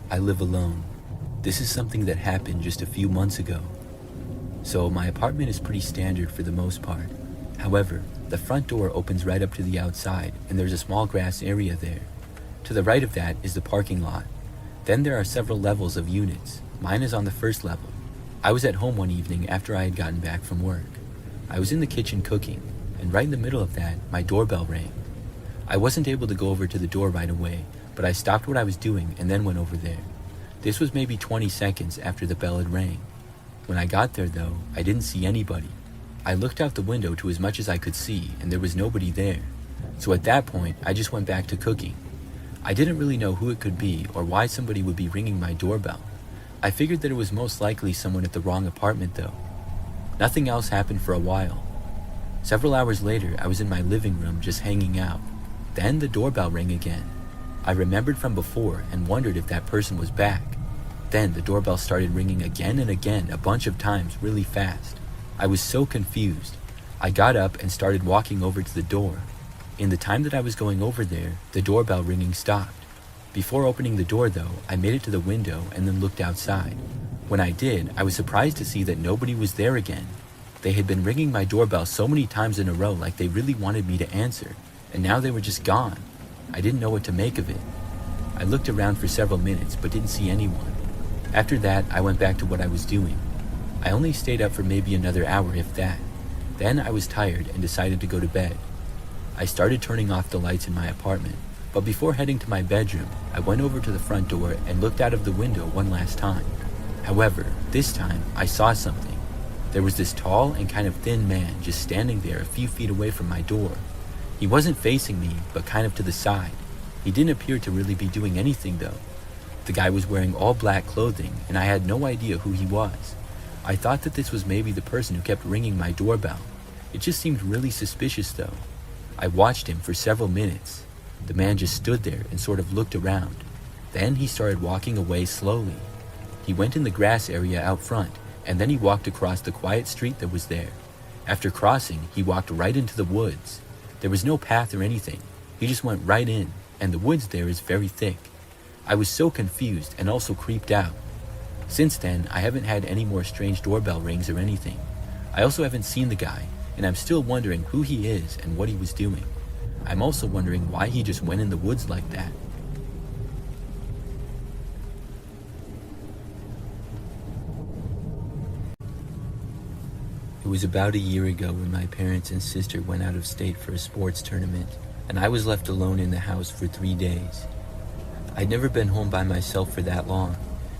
I live alone. This is something that happened just a few months ago. So my apartment is pretty standard for the most part. However, the front door opens right up to the outside and there's a small grass area there. To the right of that is the parking lot. Then there are several levels of units. Mine is on the first level. I was at home one evening after I had gotten back from work. I was in the kitchen cooking, and right in the middle of that, my doorbell rang. I wasn't able to go over to the door right away, but I stopped what I was doing and then went over there. This was maybe 20 seconds after the bell had rang. When I got there though, I didn't see anybody. I looked out the window to as much as I could see and there was nobody there. So at that point, I just went back to cooking. I didn't really know who it could be or why somebody would be ringing my doorbell. I figured that it was most likely someone at the wrong apartment though. Nothing else happened for a while. Several hours later, I was in my living room just hanging out. Then the doorbell rang again. I remembered from before and wondered if that person was back. Then the doorbell started ringing again and again a bunch of times really fast. I was so confused. I got up and started walking over to the door. In the time that I was going over there, the doorbell ringing stopped. Before opening the door though, I made it to the window and then looked outside. When I did, I was surprised to see that nobody was there again. They had been ringing my doorbell so many times in a row like they really wanted me to answer, and now they were just gone. I didn't know what to make of it. I looked around for several minutes but didn't see anyone. After that, I went back to what I was doing. I only stayed up for maybe another hour if that. Then I was tired and decided to go to bed. I started turning off the lights in my apartment, but before heading to my bedroom, I went over to the front door and looked out of the window one last time. However, this time I saw something. There was this tall and kind of thin man just standing there a few feet away from my door. He wasn't facing me, but kind of to the side. He didn't appear to really be doing anything though. The guy was wearing all black clothing and I had no idea who he was. I thought that this was maybe the person who kept ringing my doorbell. It just seemed really suspicious though. I watched him for several minutes. The man just stood there and sort of looked around. Then he started walking away slowly. He went in the grass area out front and then he walked across the quiet street that was there. After crossing, he walked right into the woods. There was no path or anything. He just went right in, and the woods there is very thick. I was so confused and also creeped out. Since then, I haven't had any more strange doorbell rings or anything. I also haven't seen the guy, and I'm still wondering who he is and what he was doing. I'm also wondering why he just went in the woods like that. It was about a year ago when my parents and sister went out of state for a sports tournament, and I was left alone in the house for 3 days. I'd never been home by myself for that long,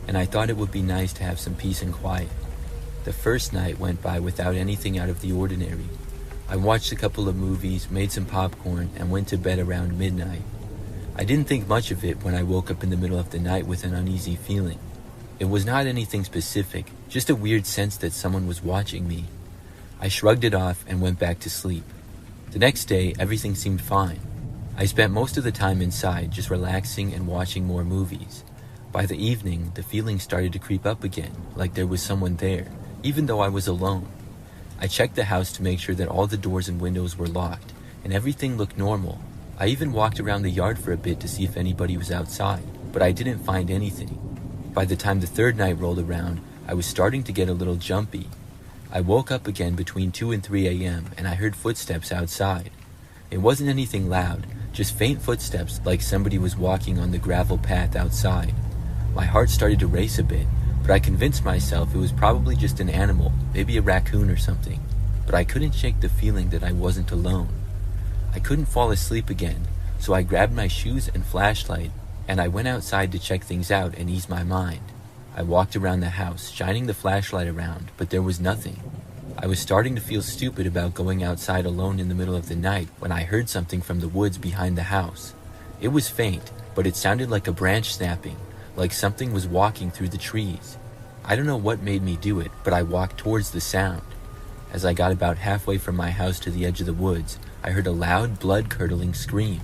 and I thought it would be nice to have some peace and quiet. The first night went by without anything out of the ordinary. I watched a couple of movies, made some popcorn, and went to bed around midnight. I didn't think much of it when I woke up in the middle of the night with an uneasy feeling. It was not anything specific, just a weird sense that someone was watching me. I shrugged it off and went back to sleep. The next day, everything seemed fine. I spent most of the time inside, just relaxing and watching more movies. By the evening, the feeling started to creep up again, like there was someone there, even though I was alone. I checked the house to make sure that all the doors and windows were locked, and everything looked normal. I even walked around the yard for a bit to see if anybody was outside, but I didn't find anything. By the time the third night rolled around, I was starting to get a little jumpy. I woke up again between 2 and 3 a.m. and I heard footsteps outside. It wasn't anything loud, just faint footsteps like somebody was walking on the gravel path outside. My heart started to race a bit, but I convinced myself it was probably just an animal, maybe a raccoon or something. But I couldn't shake the feeling that I wasn't alone. I couldn't fall asleep again, so I grabbed my shoes and flashlight and I went outside to check things out and ease my mind. I walked around the house, shining the flashlight around, but there was nothing. I was starting to feel stupid about going outside alone in the middle of the night when I heard something from the woods behind the house. It was faint, but it sounded like a branch snapping, like something was walking through the trees. I don't know what made me do it, but I walked towards the sound. As I got about halfway from my house to the edge of the woods, I heard a loud, blood-curdling scream.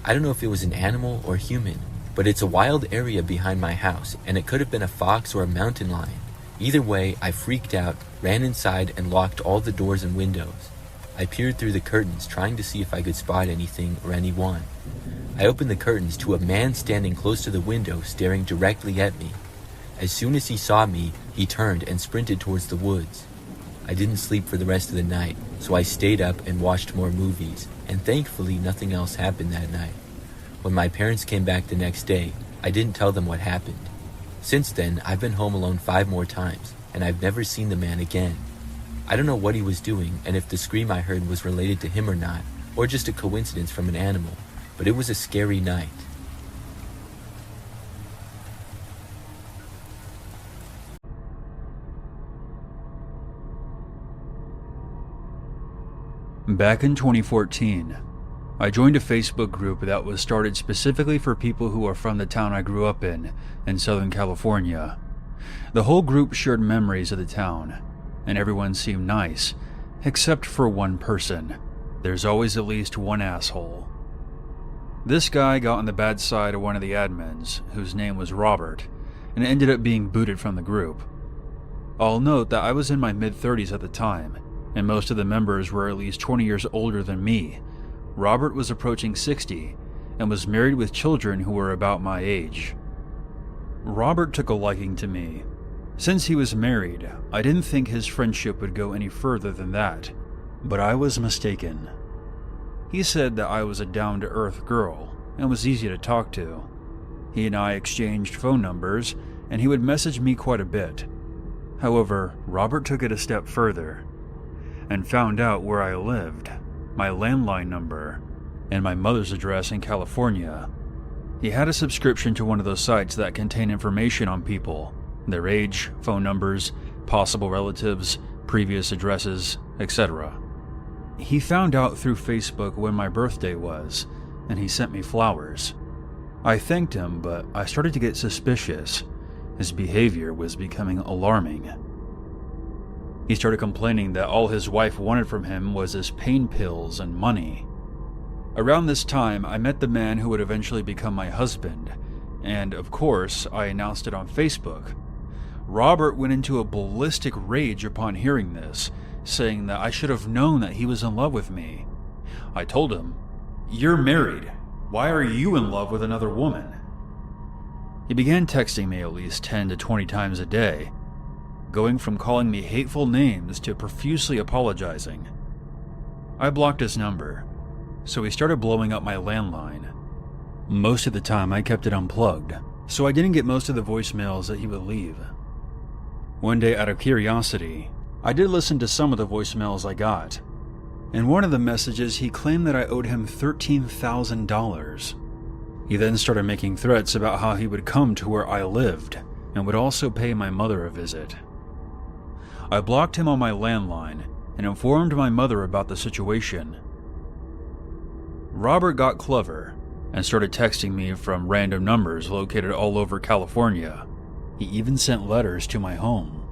I don't know if it was an animal or human, but it's a wild area behind my house, and it could have been a fox or a mountain lion. Either way, I freaked out, ran inside, and locked all the doors and windows. I peered through the curtains, trying to see if I could spot anything or anyone. I opened the curtains to a man standing close to the window staring directly at me. As soon as he saw me, he turned and sprinted towards the woods. I didn't sleep for the rest of the night, so I stayed up and watched more movies, and thankfully nothing else happened that night. When my parents came back the next day, I didn't tell them what happened. Since then, I've been home alone 5 more times, and I've never seen the man again. I don't know what he was doing and if the scream I heard was related to him or not, or just a coincidence from an animal, but it was a scary night. Back in 2014, I joined a Facebook group that was started specifically for people who are from the town I grew up in Southern California. The whole group shared memories of the town, and everyone seemed nice, except for one person. There's always at least one asshole. This guy got on the bad side of one of the admins, whose name was Robert, and ended up being booted from the group. I'll note that I was in my mid-30s at the time, and most of the members were at least 20 years older than me. Robert was approaching 60 and was married with children who were about my age. Robert took a liking to me. Since he was married, I didn't think his friendship would go any further than that, but I was mistaken. He said that I was a down-to-earth girl and was easy to talk to. He and I exchanged phone numbers, and he would message me quite a bit. However, Robert took it a step further and found out where I lived, my landline number, and my mother's address in California. He had a subscription to one of those sites that contain information on people, their age, phone numbers, possible relatives, previous addresses, etc. He found out through Facebook when my birthday was, and he sent me flowers. I thanked him, but I started to get suspicious. His behavior was becoming alarming. He started complaining that all his wife wanted from him was his pain pills and money. Around this time, I met the man who would eventually become my husband, and of course, I announced it on Facebook. Robert went into a ballistic rage upon hearing this, saying that I should have known that he was in love with me. I told him, "You're married. Why are you in love with another woman?" He began texting me at least 10 to 20 times a day, going from calling me hateful names to profusely apologizing. I blocked his number, so he started blowing up my landline. Most of the time I kept it unplugged, so I didn't get most of the voicemails that he would leave. One day, out of curiosity, I did listen to some of the voicemails I got. In one of the messages, he claimed that I owed him $13,000. He then started making threats about how he would come to where I lived and would also pay my mother a visit. I blocked him on my landline and informed my mother about the situation. Robert got clever and started texting me from random numbers located all over California. He even sent letters to my home,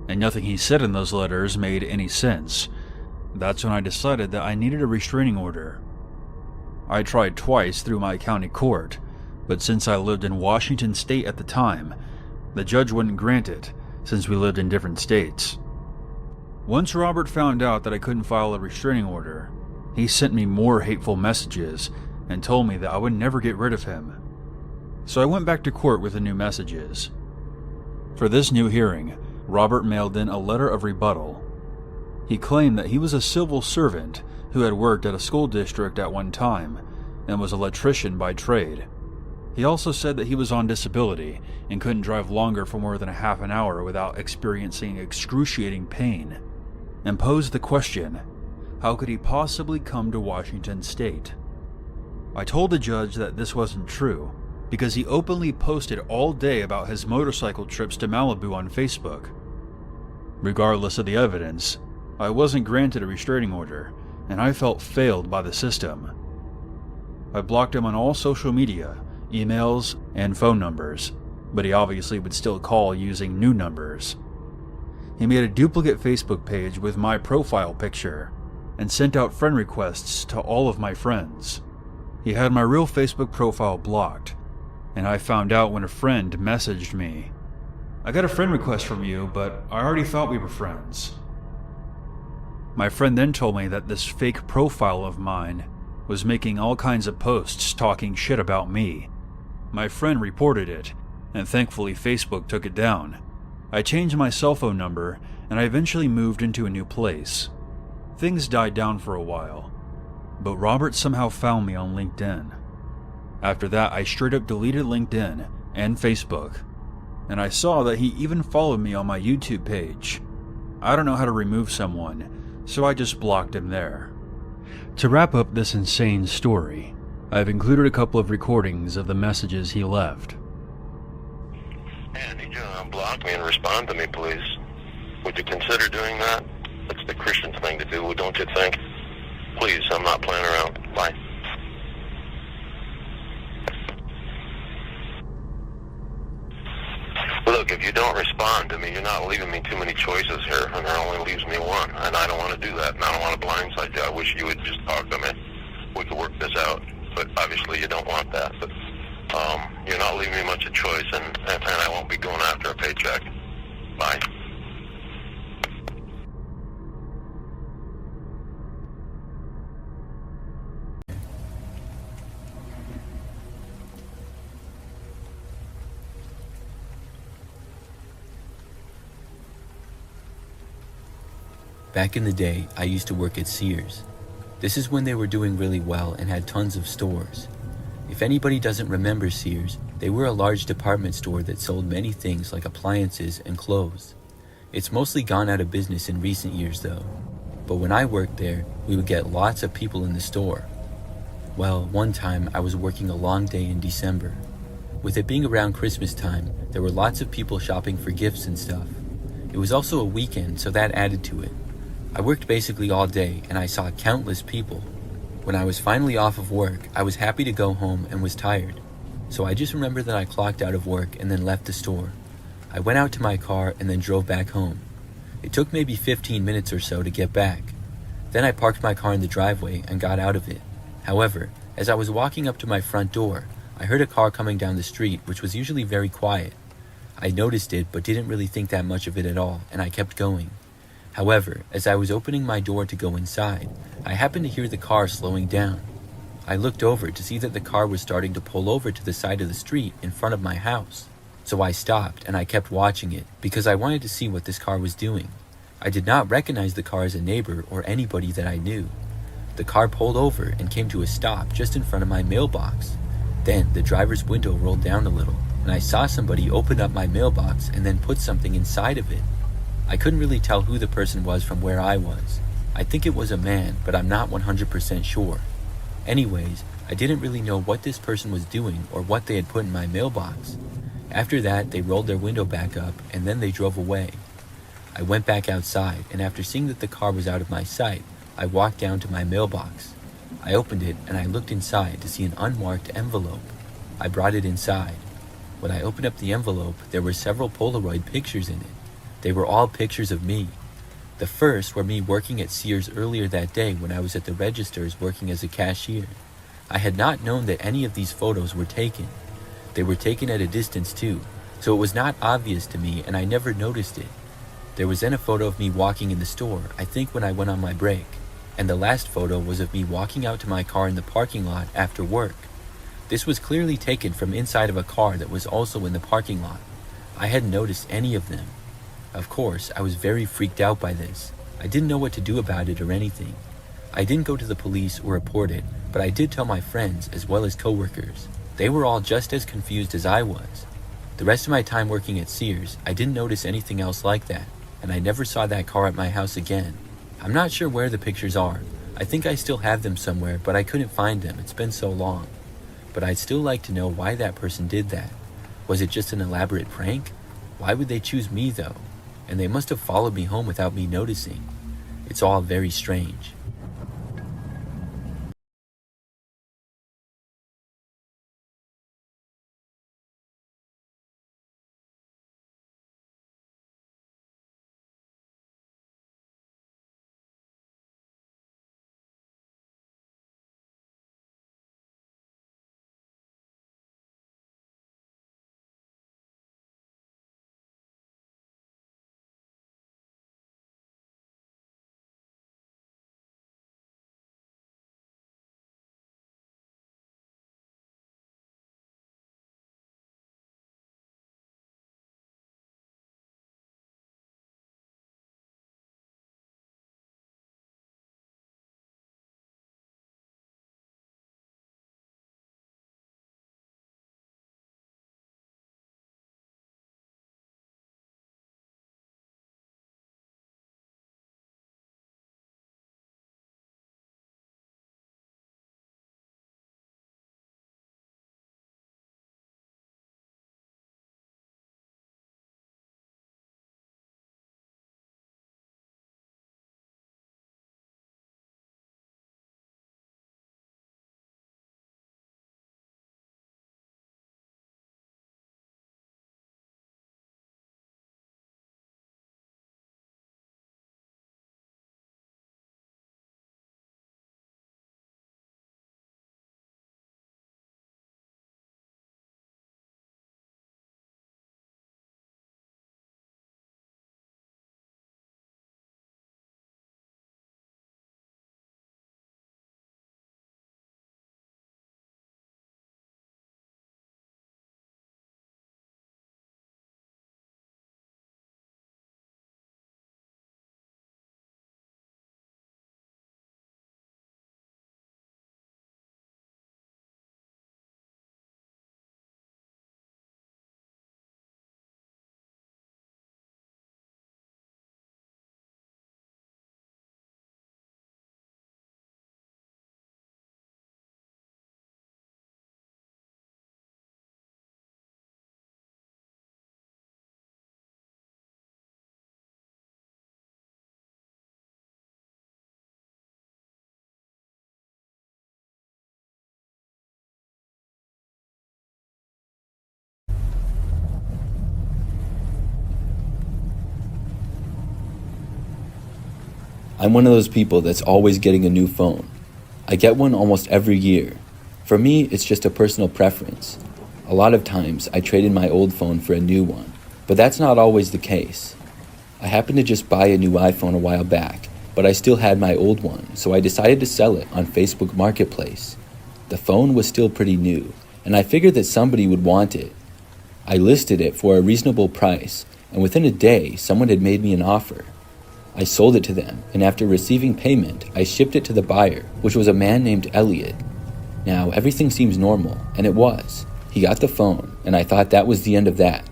and nothing he said in those letters made any sense. That's when I decided that I needed a restraining order. I tried twice through my county court, but since I lived in Washington State at the time, the judge wouldn't grant it since we lived in different states. Once Robert found out that I couldn't file a restraining order, he sent me more hateful messages and told me that I would never get rid of him. So I went back to court with the new messages. For this new hearing, Robert mailed in a letter of rebuttal. He claimed that he was a civil servant who had worked at a school district at one time and was an electrician by trade. He also said that he was on disability and couldn't drive longer for more than a half an hour without experiencing excruciating pain, and posed the question, how could he possibly come to Washington State? I told the judge that this wasn't true because he openly posted all day about his motorcycle trips to Malibu on Facebook. Regardless of the evidence, I wasn't granted a restraining order, and I felt failed by the system. I blocked him on all social media, emails, and phone numbers, but he obviously would still call using new numbers. He made a duplicate Facebook page with my profile picture and sent out friend requests to all of my friends. He had my real Facebook profile blocked, and I found out when a friend messaged me, "I got a friend request from you, but I already thought we were friends." My friend then told me that this fake profile of mine was making all kinds of posts talking shit about me. My friend reported it, and thankfully Facebook took it down. I changed my cell phone number, and I eventually moved into a new place. Things died down for a while, but Robert somehow found me on LinkedIn. After that, I straight up deleted LinkedIn and Facebook, and I saw that he even followed me on my YouTube page. I don't know how to remove someone, so I just blocked him there. To wrap up this insane story, I've included a couple of recordings of the messages he left. Hey, I need you to unblock me and respond to me, please. Would you consider doing that? It's the Christian thing to do, don't you think? Please, I'm not playing around. Bye. Look, if you don't respond to me, you're not leaving me too many choices here, and there only leaves me one, and I don't want to do that, and I don't want to blindside you. I wish you would just talk to me. We could work this out, but obviously you don't want that. But you're not leaving me much of choice, and I won't be going after a paycheck. Bye. Back in the day, I used to work at Sears. This is when they were doing really well and had tons of stores. If anybody doesn't remember Sears, they were a large department store that sold many things like appliances and clothes. It's mostly gone out of business in recent years though. But when I worked there, we would get lots of people in the store. Well, one time I was working a long day in December. With it being around Christmas time, there were lots of people shopping for gifts and stuff. It was also a weekend, so that added to it. I worked basically all day, and I saw countless people. When I was finally off of work, I was happy to go home and was tired. So I just remember that I clocked out of work and then left the store. I went out to my car and then drove back home. It took maybe 15 minutes or so to get back. Then I parked my car in the driveway and got out of it. However, as I was walking up to my front door, I heard a car coming down the street, which was usually very quiet. I noticed it but didn't really think that much of it at all, and I kept going. However, as I was opening my door to go inside, I happened to hear the car slowing down. I looked over to see that the car was starting to pull over to the side of the street in front of my house. So I stopped and I kept watching it because I wanted to see what this car was doing. I did not recognize the car as a neighbor or anybody that I knew. The car pulled over and came to a stop just in front of my mailbox. Then the driver's window rolled down a little, and I saw somebody open up my mailbox and then put something inside of it. I couldn't really tell who the person was from where I was. I think it was a man, but I'm not 100% sure. Anyways, I didn't really know what this person was doing or what they had put in my mailbox. After that, they rolled their window back up and then they drove away. I went back outside, and after seeing that the car was out of my sight, I walked down to my mailbox. I opened it and I looked inside to see an unmarked envelope. I brought it inside. When I opened up the envelope, there were several Polaroid pictures in it. They were all pictures of me. The first were me working at Sears earlier that day when I was at the registers working as a cashier. I had not known that any of these photos were taken. They were taken at a distance too, so it was not obvious to me and I never noticed it. There was then a photo of me walking in the store, I think when I went on my break. And the last photo was of me walking out to my car in the parking lot after work. This was clearly taken from inside of a car that was also in the parking lot. I hadn't noticed any of them. Of course, I was very freaked out by this. I didn't know what to do about it or anything. I didn't go to the police or report it, but I did tell my friends as well as coworkers. They were all just as confused as I was. The rest of my time working at Sears, I didn't notice anything else like that, and I never saw that car at my house again. I'm not sure where the pictures are. I think I still have them somewhere, but I couldn't find them. It's been so long. But I'd still like to know why that person did that. Was it just an elaborate prank? Why would they choose me though? And they must have followed me home without me noticing. It's all very strange. I'm one of those people that's always getting a new phone. I get one almost every year. For me, it's just a personal preference. A lot of times, I trade in my old phone for a new one, but that's not always the case. I happened to just buy a new iPhone a while back, but I still had my old one, so I decided to sell it on Facebook Marketplace. The phone was still pretty new, and I figured that somebody would want it. I listed it for a reasonable price, and within a day, someone had made me an offer. I sold it to them, and after receiving payment, I shipped it to the buyer, which was a man named Elliot. Now, everything seems normal, and it was. He got the phone, and I thought that was the end of that.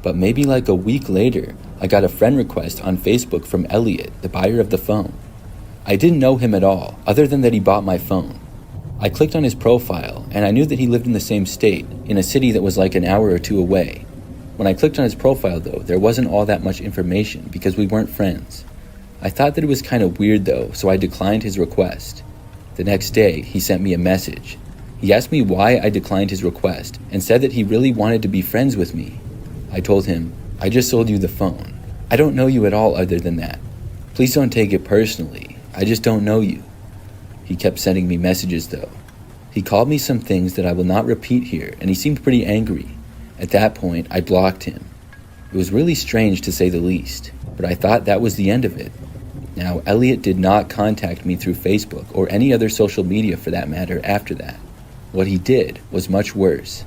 But maybe like a week later, I got a friend request on Facebook from Elliot, the buyer of the phone. I didn't know him at all, other than that he bought my phone. I clicked on his profile, and I knew that he lived in the same state, in a city that was like an hour or two away. When I clicked on his profile though, there wasn't all that much information because we weren't friends. I thought that it was kind of weird though, so I declined his request. The next day, he sent me a message. He asked me why I declined his request and said that he really wanted to be friends with me. I told him, I just sold you the phone. I don't know you at all other than that. Please don't take it personally. I just don't know you. He kept sending me messages though. He called me some things that I will not repeat here, and he seemed pretty angry. At that point, I blocked him. It was really strange to say the least, but I thought that was the end of it. Now, Elliot did not contact me through Facebook or any other social media for that matter after that. What he did was much worse.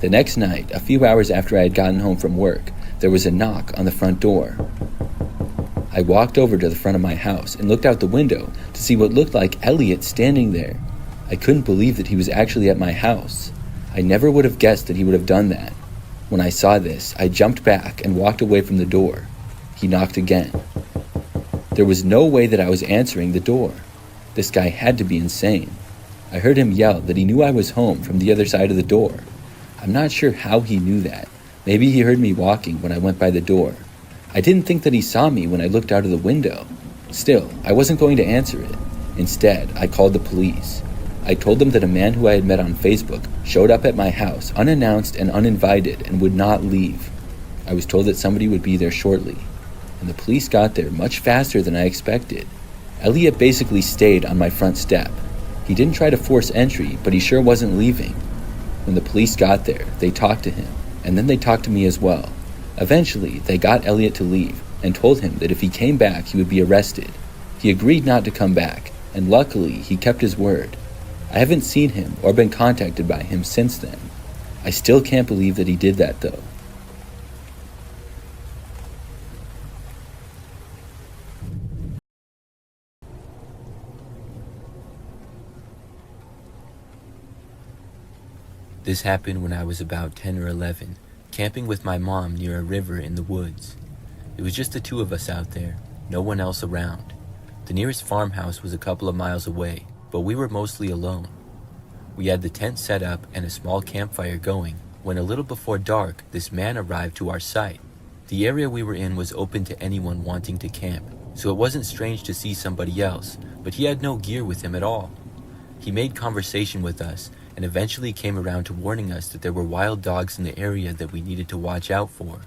The next night, a few hours after I had gotten home from work, there was a knock on the front door. I walked over to the front of my house and looked out the window to see what looked like Elliot standing there. I couldn't believe that he was actually at my house. I never would have guessed that he would have done that. When I saw this, I jumped back and walked away from the door. He knocked again. There was no way that I was answering the door. This guy had to be insane. I heard him yell that he knew I was home from the other side of the door. I'm not sure how he knew that. Maybe he heard me walking when I went by the door. I didn't think that he saw me when I looked out of the window. Still, I wasn't going to answer it. Instead, I called the police. I told them that a man who I had met on Facebook showed up at my house unannounced and uninvited and would not leave. I was told that somebody would be there shortly, and the police got there much faster than I expected. Elliot basically stayed on my front step. He didn't try to force entry, but he sure wasn't leaving. When the police got there, they talked to him, and then they talked to me as well. Eventually, they got Elliot to leave and told him that if he came back, he would be arrested. He agreed not to come back, and luckily, he kept his word. I haven't seen him or been contacted by him since then. I still can't believe that he did that though. This happened when I was about 10 or 11, camping with my mom near a river in the woods. It was just the two of us out there, no one else around. The nearest farmhouse was a couple of miles away, but we were mostly alone. We had the tent set up and a small campfire going when a little before dark, this man arrived to our site. The area we were in was open to anyone wanting to camp, so it wasn't strange to see somebody else, but he had no gear with him at all. He made conversation with us and eventually came around to warning us that there were wild dogs in the area that we needed to watch out for.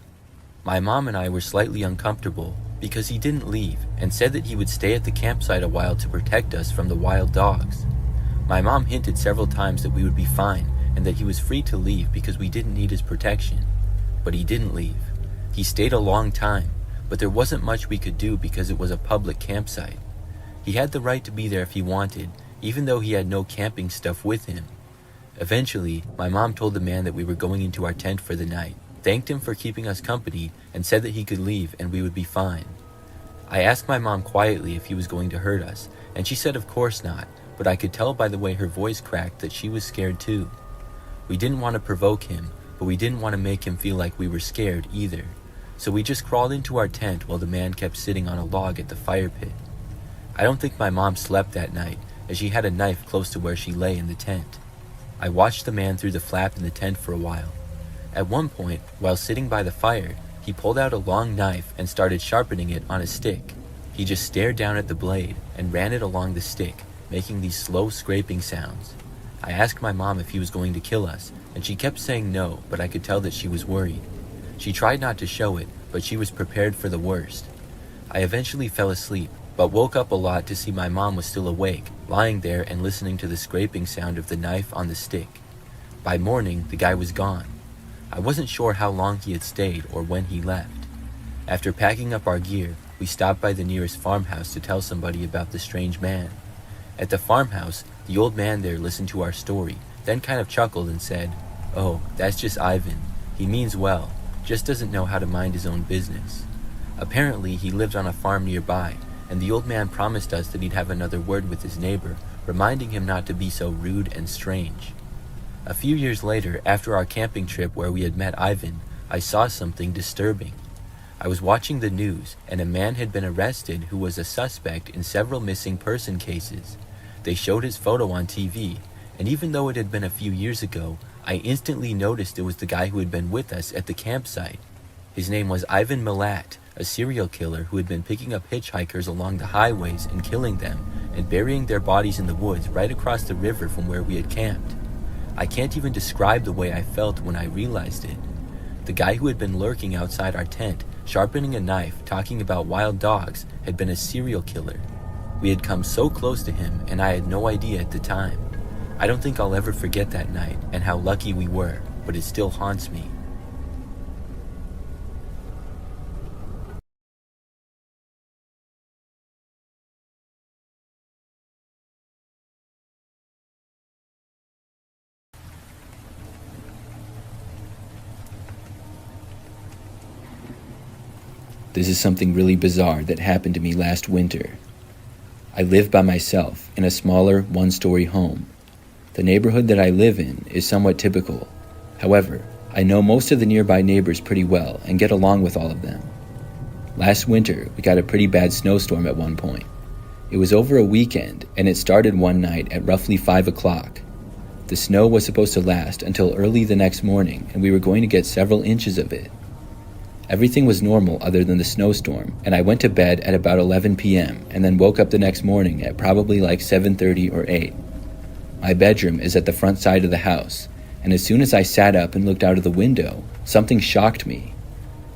My mom and I were slightly uncomfortable because he didn't leave and said that he would stay at the campsite a while to protect us from the wild dogs. My mom hinted several times that we would be fine and that he was free to leave because we didn't need his protection. But he didn't leave. He stayed a long time, but there wasn't much we could do because it was a public campsite. He had the right to be there if he wanted, even though he had no camping stuff with him. Eventually, my mom told the man that we were going into our tent for the night, thanked him for keeping us company, and said that he could leave and we would be fine. I asked my mom quietly if he was going to hurt us, and she said of course not, but I could tell by the way her voice cracked that she was scared too. We didn't want to provoke him, but we didn't want to make him feel like we were scared either, so we just crawled into our tent while the man kept sitting on a log at the fire pit. I don't think my mom slept that night, as she had a knife close to where she lay in the tent. I watched the man through the flap in the tent for a while. At one point, while sitting by the fire, he pulled out a long knife and started sharpening it on a stick. He just stared down at the blade and ran it along the stick, making these slow scraping sounds. I asked my mom if he was going to kill us, and she kept saying no, but I could tell that she was worried. She tried not to show it, but she was prepared for the worst. I eventually fell asleep, but woke up a lot to see my mom was still awake, lying there and listening to the scraping sound of the knife on the stick. By morning, the guy was gone. I wasn't sure how long he had stayed or when he left. After packing up our gear, we stopped by the nearest farmhouse to tell somebody about the strange man. At the farmhouse, the old man there listened to our story, then kind of chuckled and said, "Oh, that's just Ivan. He means well, just doesn't know how to mind his own business." Apparently, he lived on a farm nearby, and the old man promised us that he'd have another word with his neighbor, reminding him not to be so rude and strange. A few years later, after our camping trip where we had met Ivan, I saw something disturbing. I was watching the news, and a man had been arrested who was a suspect in several missing person cases. They showed his photo on TV, and even though it had been a few years ago, I instantly noticed it was the guy who had been with us at the campsite. His name was Ivan Milat, a serial killer who had been picking up hitchhikers along the highways and killing them, and burying their bodies in the woods right across the river from where we had camped. I can't even describe the way I felt when I realized it. The guy who had been lurking outside our tent, sharpening a knife, talking about wild dogs, had been a serial killer. We had come so close to him, and I had no idea at the time. I don't think I'll ever forget that night and how lucky we were, but it still haunts me. This is something really bizarre that happened to me last winter. I live by myself in a smaller one-story home. The neighborhood that I live in is somewhat typical. However, I know most of the nearby neighbors pretty well and get along with all of them. Last winter, we got a pretty bad snowstorm at one point. It was over a weekend, and it started one night at roughly 5 o'clock. The snow was supposed to last until early the next morning, and we were going to get several inches of it. Everything was normal other than the snowstorm, and I went to bed at about 11 p.m. and then woke up the next morning at probably like 7:30 or 8. My bedroom is at the front side of the house, and as soon as I sat up and looked out of the window, something shocked me.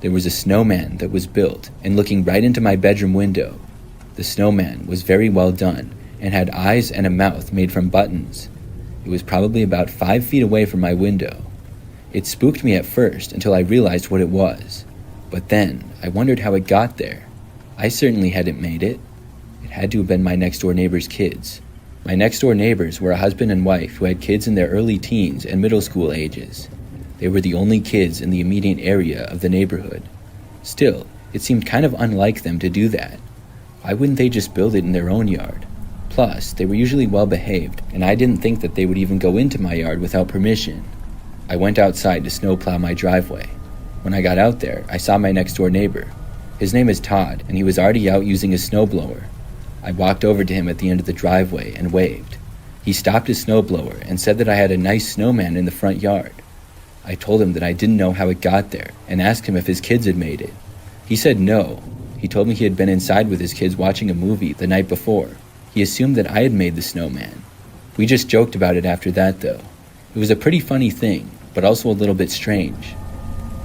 There was a snowman that was built and looking right into my bedroom window. The snowman was very well done and had eyes and a mouth made from buttons. It was probably about 5 feet away from my window. It spooked me at first until I realized what it was. But then, I wondered how it got there. I certainly hadn't made it. It had to have been my next-door neighbor's kids. My next-door neighbors were a husband and wife who had kids in their early teens and middle school ages. They were the only kids in the immediate area of the neighborhood. Still, it seemed kind of unlike them to do that. Why wouldn't they just build it in their own yard? Plus, they were usually well-behaved, and I didn't think that they would even go into my yard without permission. I went outside to snowplow my driveway. When I got out there, I saw my next-door neighbor. His name is Todd, and he was already out using his snowblower. I walked over to him at the end of the driveway and waved. He stopped his snowblower and said that I had a nice snowman in the front yard. I told him that I didn't know how it got there and asked him if his kids had made it. He said no. He told me he had been inside with his kids watching a movie the night before. He assumed that I had made the snowman. We just joked about it after that, though. It was a pretty funny thing, but also a little bit strange.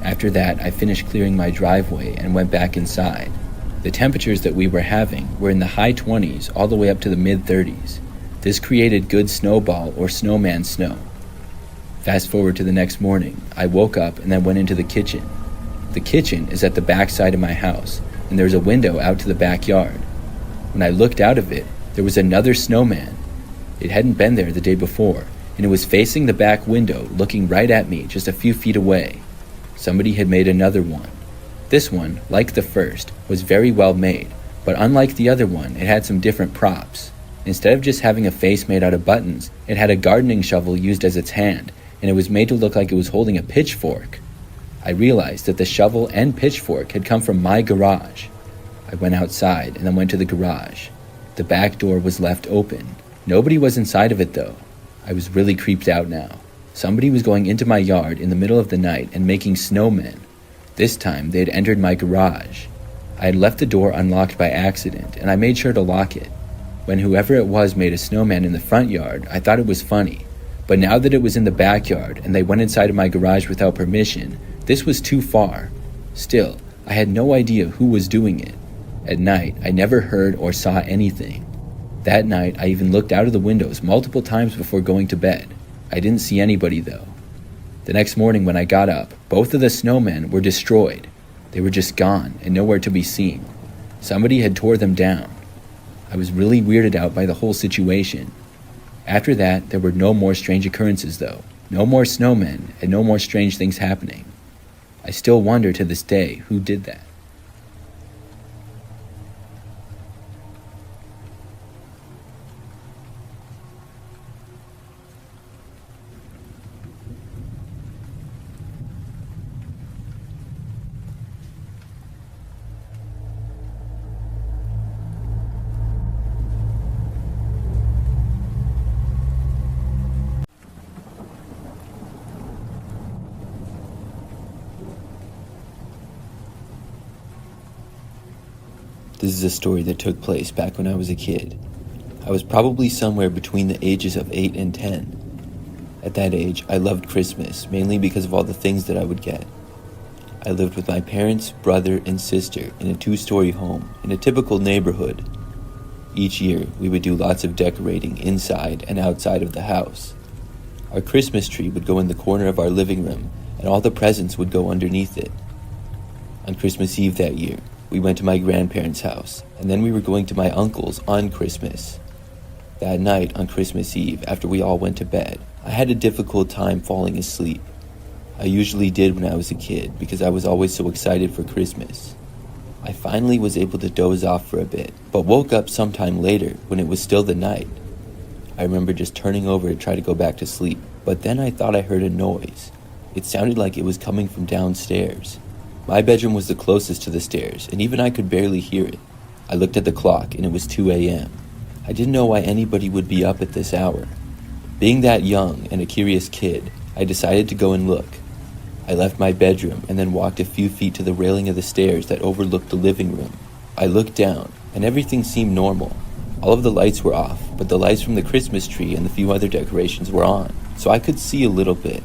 After that, I finished clearing my driveway and went back inside. The temperatures that we were having were in the high 20s all the way up to the mid-30s. This created good snowball or snowman snow. Fast forward to the next morning, I woke up and then went into the kitchen. The kitchen is at the back side of my house, and there's a window out to the backyard. When I looked out of it, there was another snowman. It hadn't been there the day before, and it was facing the back window, looking right at me just a few feet away. Somebody had made another one. This one, like the first, was very well made, but unlike the other one, it had some different props. Instead of just having a face made out of buttons, it had a gardening shovel used as its hand, and it was made to look like it was holding a pitchfork. I realized that the shovel and pitchfork had come from my garage. I went outside and then went to the garage. The back door was left open. Nobody was inside of it though. I was really creeped out now. Somebody was going into my yard in the middle of the night and making snowmen. This time they had entered my garage. I had left the door unlocked by accident, and I made sure to lock it. When whoever it was made a snowman in the front yard, I thought it was funny. But now that it was in the backyard and they went inside of my garage without permission, this was too far. Still, I had no idea who was doing it. At night, I never heard or saw anything. That night, I even looked out of the windows multiple times before going to bed. I didn't see anybody though. The next morning when I got up, both of the snowmen were destroyed. They were just gone and nowhere to be seen. Somebody had tore them down. I was really weirded out by the whole situation. After that, there were no more strange occurrences though. No more snowmen and no more strange things happening. I still wonder to this day who did that. This is a story that took place back when I was a kid. I was probably somewhere between the ages of 8 and 10. At that age, I loved Christmas, mainly because of all the things that I would get. I lived with my parents, brother, and sister in a 2-story home in a typical neighborhood. Each year, we would do lots of decorating inside and outside of the house. Our Christmas tree would go in the corner of our living room, and all the presents would go underneath it. On Christmas Eve that year, we went to my grandparents' house, and then we were going to my uncle's on Christmas. That night on Christmas Eve, after we all went to bed, I had a difficult time falling asleep. I usually did when I was a kid because I was always so excited for Christmas. I finally was able to doze off for a bit, but woke up sometime later when it was still the night. I remember just turning over to try to go back to sleep, but then I thought I heard a noise. It sounded like it was coming from downstairs. My bedroom was the closest to the stairs, and even I could barely hear it. I looked at the clock, and it was 2 a.m. I didn't know why anybody would be up at this hour. Being that young and a curious kid, I decided to go and look. I left my bedroom and then walked a few feet to the railing of the stairs that overlooked the living room. I looked down, and everything seemed normal. All of the lights were off, but the lights from the Christmas tree and the few other decorations were on, so I could see a little bit.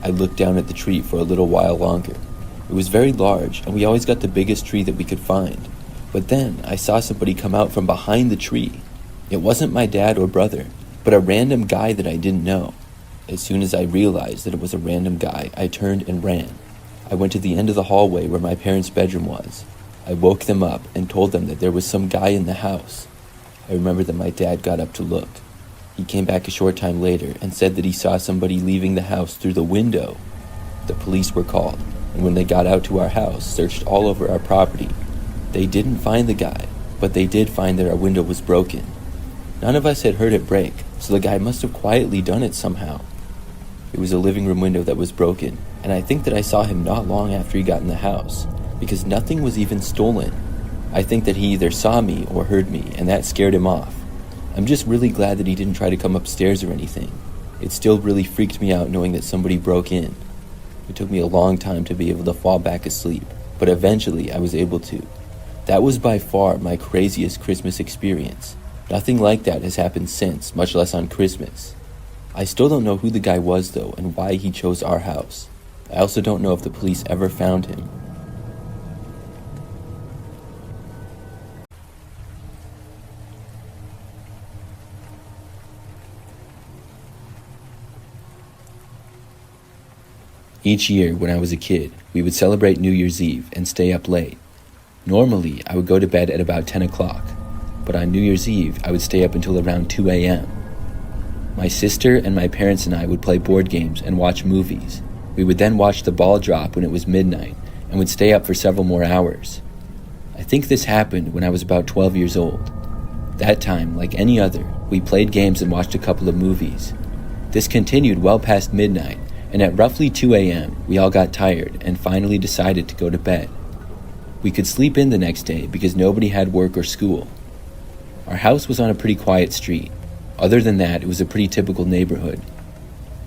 I looked down at the tree for a little while longer. It was very large, and we always got the biggest tree that we could find. But then I saw somebody come out from behind the tree. It wasn't my dad or brother, but a random guy that I didn't know. As soon as I realized that it was a random guy, I turned and ran. I went to the end of the hallway where my parents' bedroom was. I woke them up and told them that there was some guy in the house. I remember that my dad got up to look. He came back a short time later and said that he saw somebody leaving the house through the window. The police were called, and when they got out to our house, searched all over our property. They didn't find the guy, but they did find that our window was broken. None of us had heard it break, so the guy must have quietly done it somehow. It was a living room window that was broken, and I think that I saw him not long after he got in the house, because nothing was even stolen. I think that he either saw me or heard me, and that scared him off. I'm just really glad that he didn't try to come upstairs or anything. It still really freaked me out knowing that somebody broke in. It took me a long time to be able to fall back asleep, but eventually I was able to. That was by far my craziest Christmas experience. Nothing like that has happened since, much less on Christmas. I still don't know who the guy was though and why he chose our house. I also don't know if the police ever found him. Each year, when I was a kid, we would celebrate New Year's Eve and stay up late. Normally, I would go to bed at about 10 o'clock, but on New Year's Eve, I would stay up until around 2 a.m. My sister and my parents and I would play board games and watch movies. We would then watch the ball drop when it was midnight and would stay up for several more hours. I think this happened when I was about 12 years old. That time, like any other, we played games and watched a couple of movies. This continued well past midnight, and at roughly 2 a.m., we all got tired and finally decided to go to bed. We could sleep in the next day because nobody had work or school. Our house was on a pretty quiet street. Other than that, it was a pretty typical neighborhood.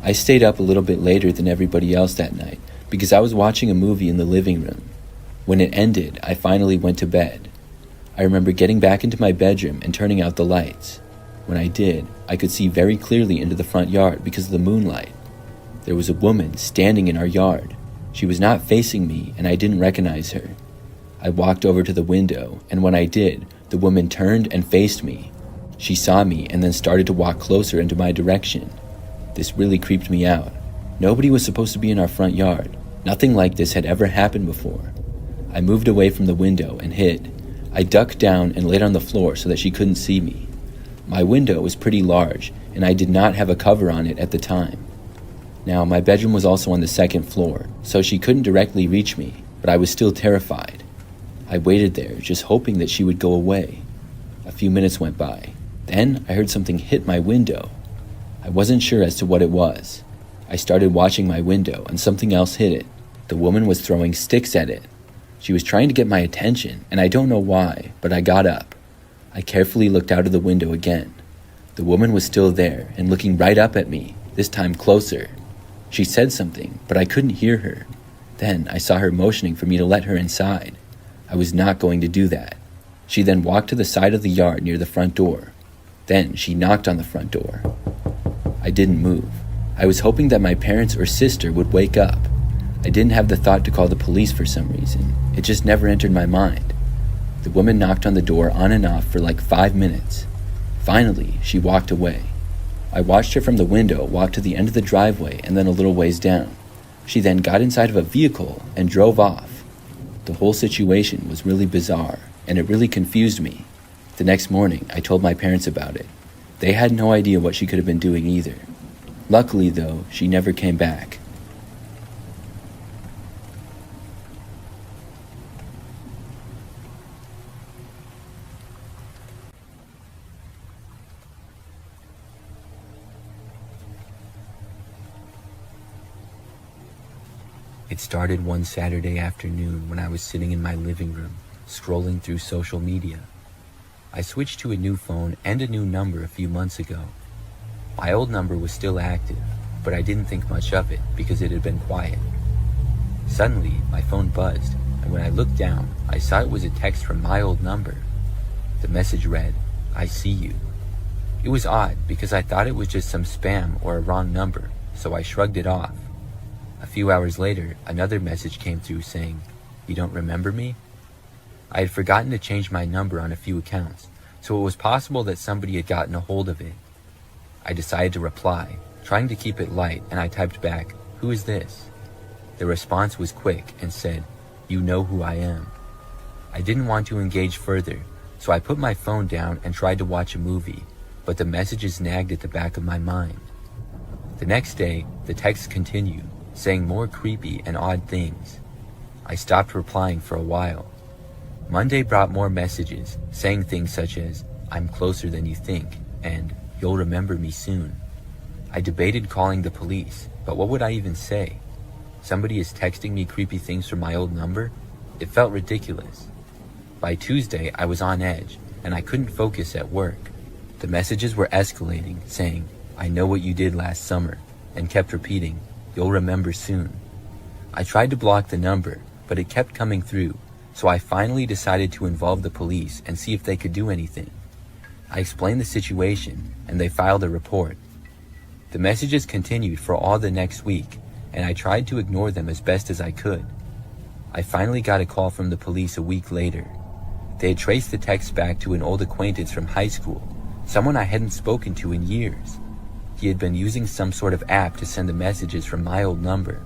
I stayed up a little bit later than everybody else that night because I was watching a movie in the living room. When it ended, I finally went to bed. I remember getting back into my bedroom and turning out the lights. When I did, I could see very clearly into the front yard because of the moonlight. There was a woman standing in our yard. She was not facing me, and I didn't recognize her. I walked over to the window, and when I did, the woman turned and faced me. She saw me and then started to walk closer into my direction. This really creeped me out. Nobody was supposed to be in our front yard. Nothing like this had ever happened before. I moved away from the window and hid. I ducked down and laid on the floor so that she couldn't see me. My window was pretty large, and I did not have a cover on it at the time. Now, my bedroom was also on the second floor, so she couldn't directly reach me, but I was still terrified. I waited there, just hoping that she would go away. A few minutes went by. Then I heard something hit my window. I wasn't sure as to what it was. I started watching my window, and something else hit it. The woman was throwing sticks at it. She was trying to get my attention, and I don't know why, but I got up. I carefully looked out of the window again. The woman was still there and looking right up at me, this time closer. She said something, but I couldn't hear her. Then I saw her motioning for me to let her inside. I was not going to do that. She then walked to the side of the yard near the front door. Then she knocked on the front door. I didn't move. I was hoping that my parents or sister would wake up. I didn't have the thought to call the police for some reason. It just never entered my mind. The woman knocked on the door on and off for like 5 minutes. Finally, she walked away. I watched her from the window walk to the end of the driveway and then a little ways down. She then got inside of a vehicle and drove off. The whole situation was really bizarre, and it really confused me. The next morning, I told my parents about it. They had no idea what she could have been doing either. Luckily, though, she never came back. It started one Saturday afternoon when I was sitting in my living room, scrolling through social media. I switched to a new phone and a new number a few months ago. My old number was still active, but I didn't think much of it because it had been quiet. Suddenly, my phone buzzed, and when I looked down, I saw it was a text from my old number. The message read, "I see you." It was odd because I thought it was just some spam or a wrong number, so I shrugged it off. A few hours later, another message came through saying, "You don't remember me?" I had forgotten to change my number on a few accounts, so it was possible that somebody had gotten a hold of it. I decided to reply, trying to keep it light, and I typed back, "Who is this?" The response was quick and said, "You know who I am." I didn't want to engage further, so I put my phone down and tried to watch a movie, but the messages nagged at the back of my mind. The next day, the texts continued, saying more creepy and odd things. I stopped replying for a while. Monday brought more messages, saying things such as, "I'm closer than you think," and "You'll remember me soon." I debated calling the police, but what would I even say? Somebody is texting me creepy things from my old number? It felt ridiculous. By Tuesday, I was on edge, and I couldn't focus at work. The messages were escalating, saying, "I know what you did last summer," and kept repeating, "You'll remember soon." I tried to block the number, but it kept coming through, so I finally decided to involve the police and see if they could do anything. I explained the situation, and they filed a report. The messages continued for all the next week, and I tried to ignore them as best as I could. I finally got a call from the police a week later. They had traced the text back to an old acquaintance from high school, someone I hadn't spoken to in years. He had been using some sort of app to send the messages from my old number.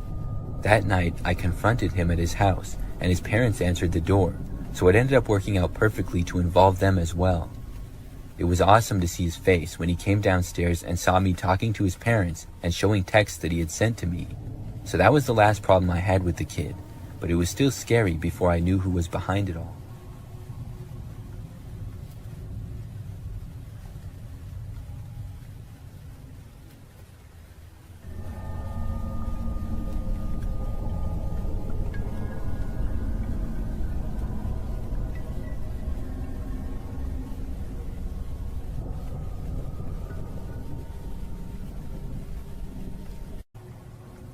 That night, I confronted him at his house, and his parents answered the door, so it ended up working out perfectly to involve them as well. It was awesome to see his face when he came downstairs and saw me talking to his parents and showing texts that he had sent to me. So that was the last problem I had with the kid, but it was still scary before I knew who was behind it all.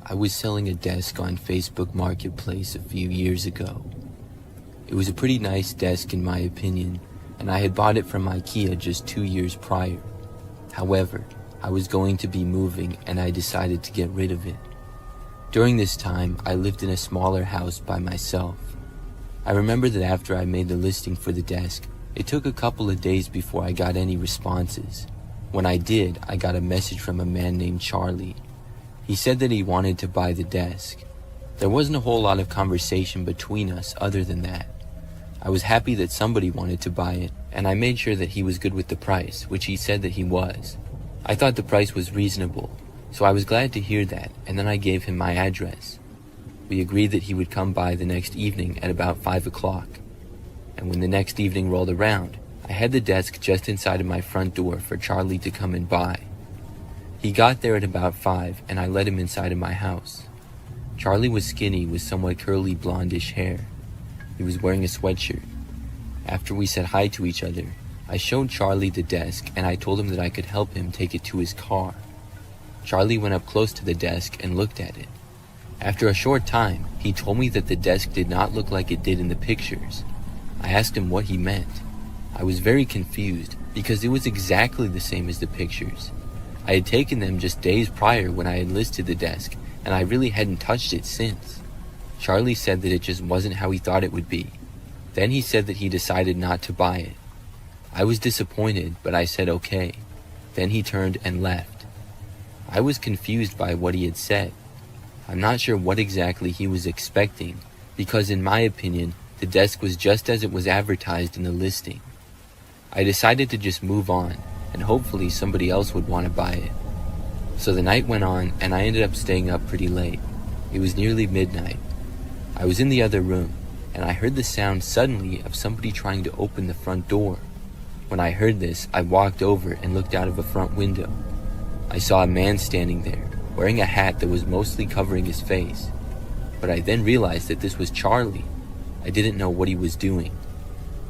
I was selling a desk on Facebook Marketplace a few years ago. It was a pretty nice desk in my opinion, and I had bought it from ICA just 2 years prior. However, I was going to be moving and I decided to get rid of it. During this time, I lived in a smaller house by myself. I remember that after I made the listing for the desk, it took a couple of days before I got any responses. When I did, I got a message from a man named Charlie. He said that he wanted to buy the desk. There wasn't a whole lot of conversation between us other than that. I was happy that somebody wanted to buy it, and I made sure that he was good with the price, which he said that he was. I thought the price was reasonable, so I was glad to hear that, and then I gave him my address. We agreed that he would come by the next evening at about 5 o'clock. And when the next evening rolled around, I had the desk just inside of my front door for Charlie to come and buy. He got there at about 5, and I let him inside of my house. Charlie was skinny with somewhat curly blondish hair. He was wearing a sweatshirt. After we said hi to each other, I showed Charlie the desk and I told him that I could help him take it to his car. Charlie went up close to the desk and looked at it. After a short time, he told me that the desk did not look like it did in the pictures. I asked him what he meant. I was very confused because it was exactly the same as the pictures. I had taken them just days prior when I had listed the desk, and I really hadn't touched it since. Charlie said that it just wasn't how he thought it would be. Then he said that he decided not to buy it. I was disappointed, but I said okay. Then he turned and left. I was confused by what he had said. I'm not sure what exactly he was expecting, because in my opinion, the desk was just as it was advertised in the listing. I decided to just move on, and hopefully somebody else would want to buy it. So the night went on, and I ended up staying up pretty late. It was nearly midnight. I was in the other room, and I heard the sound suddenly of somebody trying to open the front door. When I heard this, I walked over and looked out of a front window. I saw a man standing there, wearing a hat that was mostly covering his face. But I then realized that this was Charlie. I didn't know what he was doing.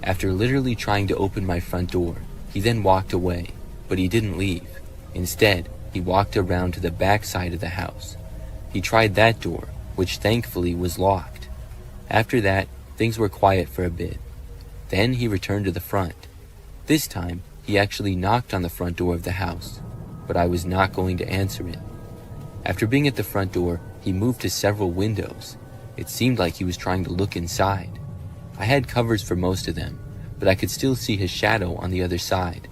After literally trying to open my front door, he then walked away, but he didn't leave. Instead, he walked around to the back side of the house. He tried that door, which thankfully was locked. After that, things were quiet for a bit. Then he returned to the front. This time, he actually knocked on the front door of the house, but I was not going to answer it. After being at the front door, he moved to several windows. It seemed like he was trying to look inside. I had covers for most of them, but I could still see his shadow on the other side.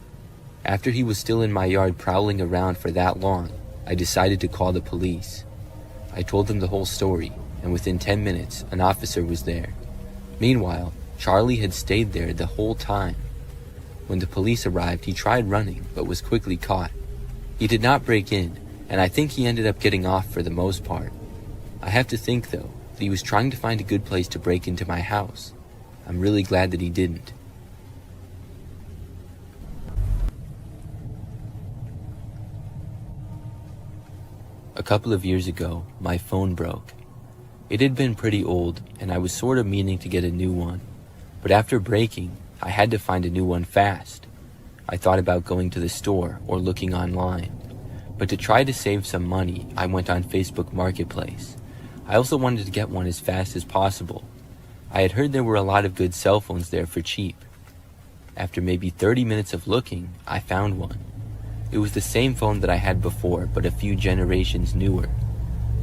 After he was still in my yard prowling around for that long, I decided to call the police. I told them the whole story, and within 10 minutes, an officer was there. Meanwhile, Charlie had stayed there the whole time. When the police arrived, he tried running, but was quickly caught. He did not break in, and I think he ended up getting off for the most part. I have to think, though, that he was trying to find a good place to break into my house. I'm really glad that he didn't. A couple of years ago, my phone broke. It had been pretty old, and I was sort of meaning to get a new one. But after breaking, I had to find a new one fast. I thought about going to the store or looking online. But to try to save some money, I went on Facebook Marketplace. I also wanted to get one as fast as possible. I had heard there were a lot of good cell phones there for cheap. After maybe 30 minutes of looking, I found one. It was the same phone that I had before, but a few generations newer.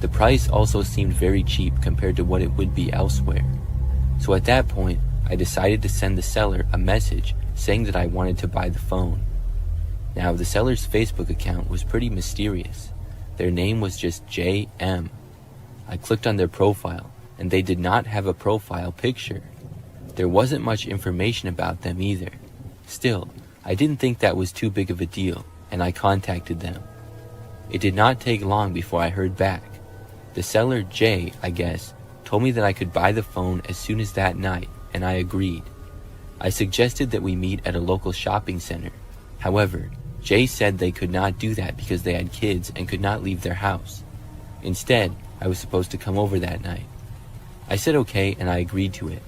The price also seemed very cheap compared to what it would be elsewhere. So at that point, I decided to send the seller a message saying that I wanted to buy the phone. Now, the seller's Facebook account was pretty mysterious. Their name was just JM. I clicked on their profile, and they did not have a profile picture. There wasn't much information about them either. Still, I didn't think that was too big of a deal, and I contacted them. It did not take long before I heard back. The seller, Jay, I guess, told me that I could buy the phone as soon as that night, and I agreed. I suggested that we meet at a local shopping center. However, Jay said they could not do that because they had kids and could not leave their house. Instead, I was supposed to come over that night. I said okay, and I agreed to it.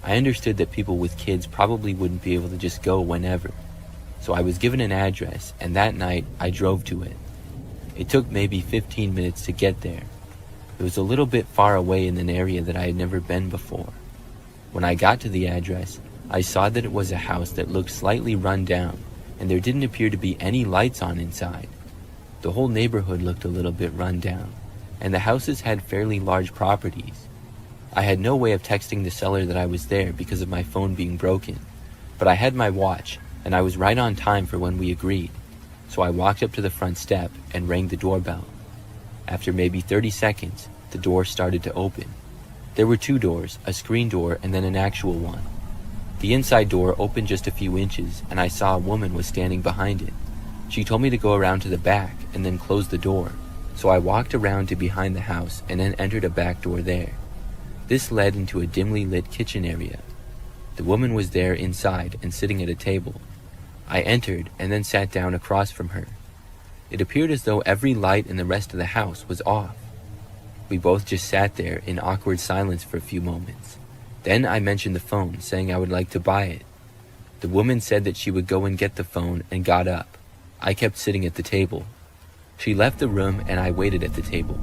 I understood that people with kids probably wouldn't be able to just go whenever. So I was given an address, and that night I drove to it. It took maybe 15 minutes to get there. It was a little bit far away in an area that I had never been before. When I got to the address, I saw that it was a house that looked slightly run down, and there didn't appear to be any lights on inside. The whole neighborhood looked a little bit run down, and the houses had fairly large properties. I had no way of texting the seller that I was there because of my phone being broken, but I had my watch and I was right on time for when we agreed, so I walked up to the front step and rang the doorbell. After maybe 30 seconds, the door started to open. There were 2 doors, a screen door and then an actual one. The inside door opened just a few inches and I saw a woman was standing behind it. She told me to go around to the back and then close the door, so I walked around to behind the house and then entered a back door there. This led into a dimly lit kitchen area. The woman was there inside and sitting at a table. I entered and then sat down across from her. It appeared as though every light in the rest of the house was off. We both just sat there in awkward silence for a few moments. Then I mentioned the phone, saying I would like to buy it. The woman said that she would go and get the phone and got up. I kept sitting at the table. She left the room and I waited at the table.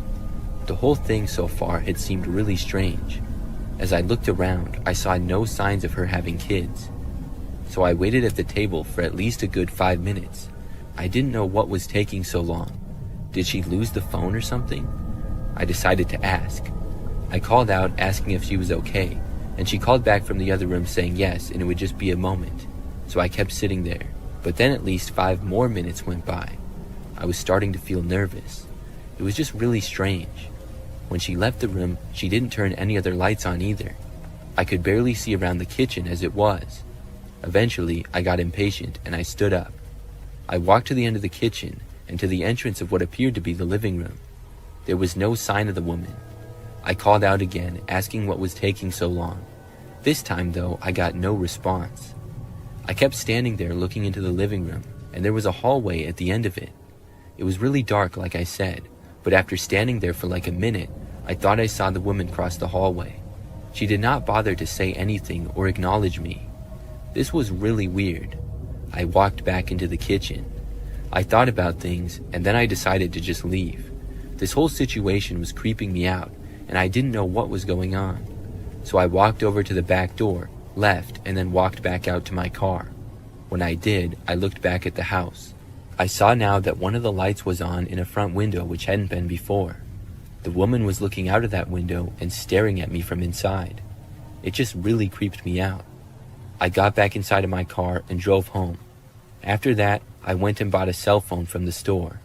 The whole thing so far had seemed really strange. As I looked around, I saw no signs of her having kids. So I waited at the table for at least a good 5 minutes. I didn't know what was taking so long. Did she lose the phone or something? I decided to ask. I called out asking if she was okay, and she called back from the other room saying yes, and it would just be a moment. So I kept sitting there, but then at least 5 more minutes went by. I was starting to feel nervous. It was just really strange. When she left the room, she didn't turn any other lights on either. I could barely see around the kitchen as it was. Eventually, I got impatient and I stood up. I walked to the end of the kitchen and to the entrance of what appeared to be the living room. There was no sign of the woman. I called out again, asking what was taking so long. This time, though, I got no response. I kept standing there looking into the living room, and there was a hallway at the end of it. It was really dark, like I said, but after standing there for like a minute, I thought I saw the woman cross the hallway. She did not bother to say anything or acknowledge me. This was really weird. I walked back into the kitchen. I thought about things, and then I decided to just leave. This whole situation was creeping me out, and I didn't know what was going on. So I walked over to the back door, left, and then walked back out to my car. When I did, I looked back at the house. I saw now that one of the lights was on in a front window which hadn't been before. The woman was looking out of that window and staring at me from inside. It just really creeped me out. I got back inside of my car and drove home. After that, I went and bought a cell phone from the store.